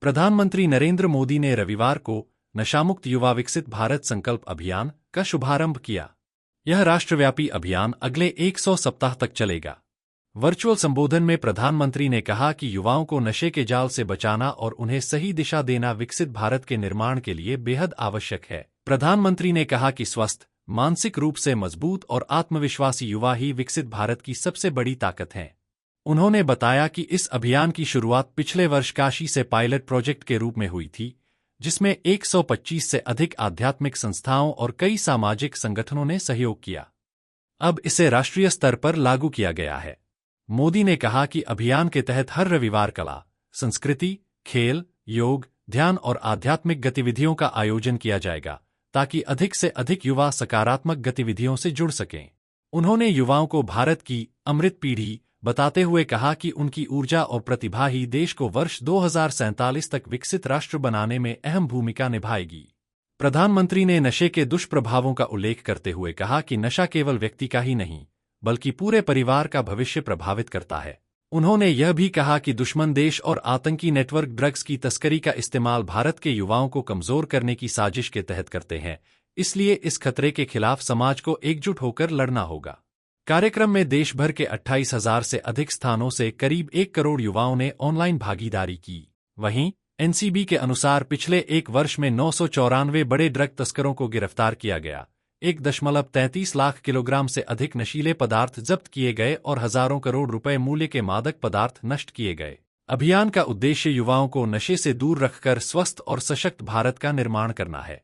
प्रधानमंत्री नरेंद्र मोदी ने रविवार को नशामुक्त युवा विकसित भारत संकल्प अभियान का शुभारंभ किया। यह राष्ट्रव्यापी अभियान अगले 100 सप्ताह तक चलेगा। वर्चुअल संबोधन में प्रधानमंत्री ने कहा कि युवाओं को नशे के जाल से बचाना और उन्हें सही दिशा देना विकसित भारत के निर्माण के लिए बेहद आवश्यक है। प्रधानमंत्री ने कहा कि स्वस्थ, मानसिक रूप से मजबूत और आत्मविश्वासी युवा ही विकसित भारत की सबसे बड़ी ताकत हैं। उन्होंने बताया कि इस अभियान की शुरुआत पिछले वर्ष काशी से पायलट प्रोजेक्ट के रूप में हुई थी, जिसमें 125 से अधिक आध्यात्मिक संस्थाओं और कई सामाजिक संगठनों ने सहयोग किया। अब इसे राष्ट्रीय स्तर पर लागू किया गया है। मोदी ने कहा कि अभियान के तहत हर रविवार कला, संस्कृति, खेल, योग, ध्यान और आध्यात्मिक गतिविधियों का आयोजन किया जाएगा, ताकि अधिक से अधिक युवा सकारात्मक गतिविधियों से जुड़ सकें। उन्होंने युवाओं को भारत की अमृत पीढ़ी बताते हुए कहा कि उनकी ऊर्जा और प्रतिभा ही देश को वर्ष 2047 तक विकसित राष्ट्र बनाने में अहम भूमिका निभाएगी। प्रधानमंत्री ने नशे के दुष्प्रभावों का उल्लेख करते हुए कहा कि नशा केवल व्यक्ति का ही नहीं, बल्कि पूरे परिवार का भविष्य प्रभावित करता है। उन्होंने यह भी कहा कि दुश्मन देश और आतंकी नेटवर्क ड्रग्स की तस्करी का इस्तेमाल भारत के युवाओं को कमजोर करने की साजिश के तहत करते हैं, इसलिए इस खतरे के खिलाफ समाज को एकजुट होकर लड़ना होगा। कार्यक्रम में देश भर के 28,000 से अधिक स्थानों से करीब 1 करोड़ युवाओं ने ऑनलाइन भागीदारी की। वहीं एनसीबी के अनुसार पिछले एक वर्ष में 994 बड़े ड्रग तस्करों को गिरफ्तार किया गया, 1.33 लाख किलोग्राम से अधिक नशीले पदार्थ जब्त किए गए और हजारों करोड़ रुपए मूल्य के मादक पदार्थ नष्ट किए गए। अभियान का उद्देश्य युवाओं को नशे से दूर रखकर स्वस्थ और सशक्त भारत का निर्माण करना है।